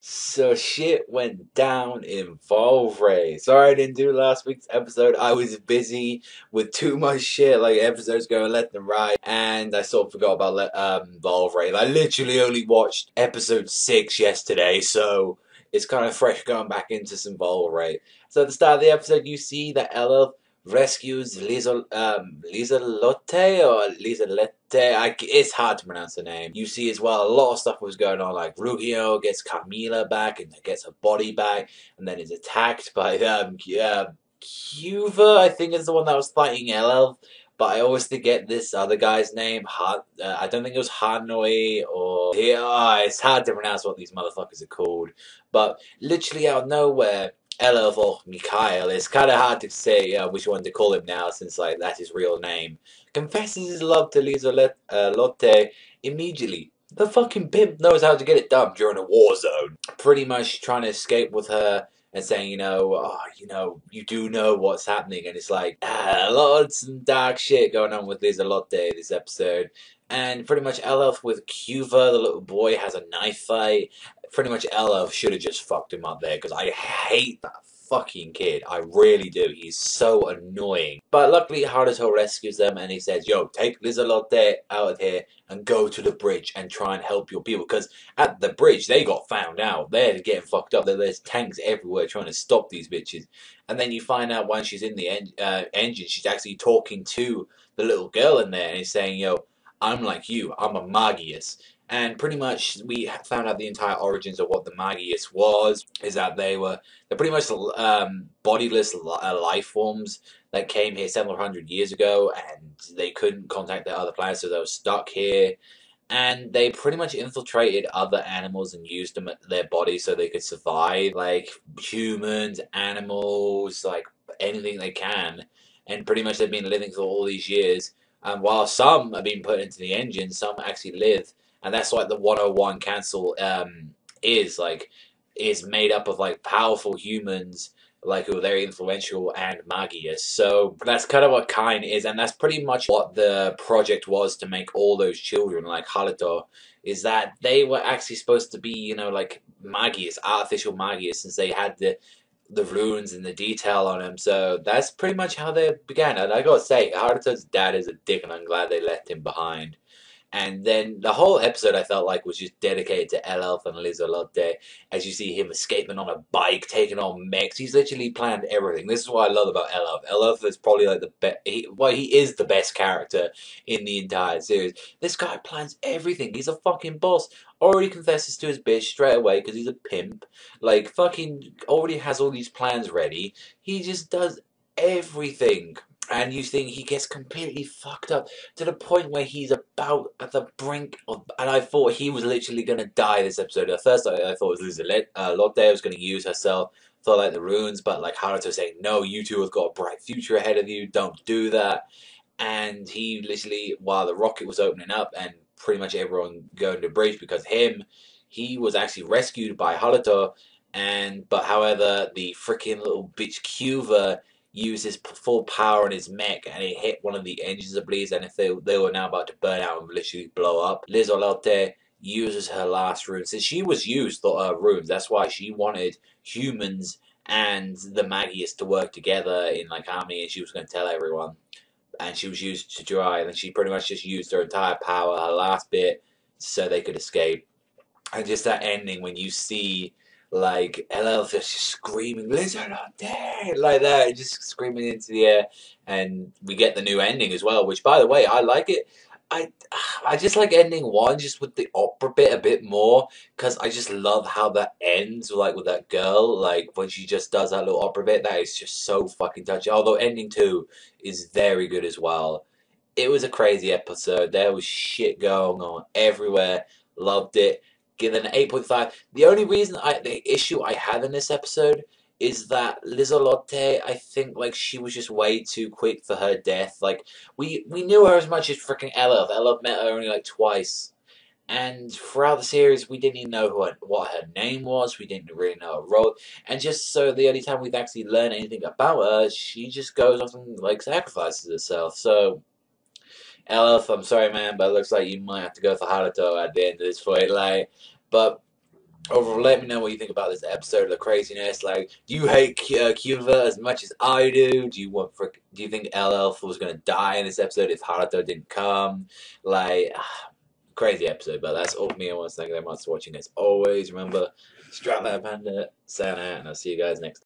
So shit went down in Valvrave. Sorry I didn't do last week's episode. I was busy with too much shit, like episodes going left and right, and I sort of forgot about Valvrave. I literally only watched episode 6 yesterday, so it's kind of fresh going back into some Valvrave. So at the start of the episode, you see that Ella rescues Liselotte or Liselette. It's hard to pronounce the name. You see as well a lot of stuff was going on, like Rugio gets Camila back and gets her body back, and then is attacked by Cuva, I think is the one that was fighting Elf. But I always forget this other guy's name. I don't think it was Hanoi or it's hard to pronounce what these motherfuckers are called. But literally out of nowhere, Elf or Mikhail, it's kind of hard to say which one to call him now, since like that's his real name, confesses his love to Liselotte immediately. The fucking pimp knows how to get it done during a war zone. Pretty much trying to escape with her and saying, you do know what's happening, and it's like a lot of some dark shit going on with Liselotte this episode. And pretty much Elf with Cuva, the little boy, has a knife fight. Pretty much Elf should have just fucked him up there, because I hate that fucking kid. I really do. He's so annoying. But luckily Haruto rescues them and he says, yo, take Liselotte out of here and go to the bridge and try and help your people, because at the bridge they got found out. They're getting fucked up. There's tanks everywhere trying to stop these bitches. And then you find out when she's in the engine, she's actually talking to the little girl in there and he's saying, yo, I'm like you, I'm a Magius. And pretty much we found out the entire origins of what the Magius was, is that they're pretty much bodiless life forms that came here several hundred years ago, and they couldn't contact their other planets, so they were stuck here. And they pretty much infiltrated other animals and used them at their bodies so they could survive, like humans, animals, like anything they can. And pretty much they've been living for all these years. And while some have been put into the engine, some actually live. And that's like the 101 Council is made up of like powerful humans, like who are very influential, and Magius. So that's kind of what Kain is, and that's pretty much what the project was to make all those children like Haruto, is that they were actually supposed to be, like Magius, artificial Magius, since they had the runes and the detail on him. So that's pretty much how they began. And I gotta say, Haruto's dad is a dick, and I'm glad they left him behind. And then the whole episode, I felt like, was just dedicated to Elf and Liselotte, as you see him escaping on a bike, taking on mechs. He's literally planned everything. This is what I love about Elf. Elf is probably like the best. He is the best character in the entire series. This guy plans everything. He's a fucking boss. Already confesses to his bitch straight away because he's a pimp. Like, fucking already has all these plans ready. He just does everything. And you think he gets completely fucked up to the point where he's about at the brink of. And I thought he was literally going to die this episode. At first, I thought it was Lotte was going to use herself for like the runes, but like Haruto saying, no, you two have got a bright future ahead of you, don't do that. And he literally, while the rocket was opening up and pretty much everyone going to bridge because he was actually rescued by Haruto. But however, the freaking little bitch Cuva used his full power in his mech, and it hit one of the engines, I believe, and if they were now about to burn out and literally blow up. Liselotte uses her last rune. Since she was used runes, that's why she wanted humans and the Magius to work together in like harmony, and she was going to tell everyone. And she was used to dry, and then she pretty much just used her entire power, her last bit, so they could escape. And just that ending when you see like Elf just screaming Liselotte like that, just screaming into the air, and we get the new ending as well, which by the way I like it. I just like ending one just with the opera bit a bit more, because I just love how that ends, like with that girl, like when she just does that little opera bit. That is just so fucking touching. Although ending 2 is very good as well. It was a crazy episode. There was shit going on everywhere. Loved it. Given an 8.5. The only reason the issue I had in this episode is that Liselotte, I think, like, she was just way too quick for her death. Like, we knew her as much as freaking Elf. Elf met her only like twice. And throughout the series, we didn't even know what her name was. We didn't really know her role. And just so the only time we've actually learned anything about her, she just goes off and, like, sacrifices herself. So Elf, I'm sorry, man, but it looks like you might have to go for Haruto at the end of this fight. Like, but Overall, let me know what you think about this episode of the craziness. Like, do you hate Cuba as much as I do? Do you think LL was gonna die in this episode if Haruto didn't come? Like, crazy episode. But that's all for me. I want to thank you very much for watching. As always, remember, strap that panda, sayonara, and I'll see you guys next time.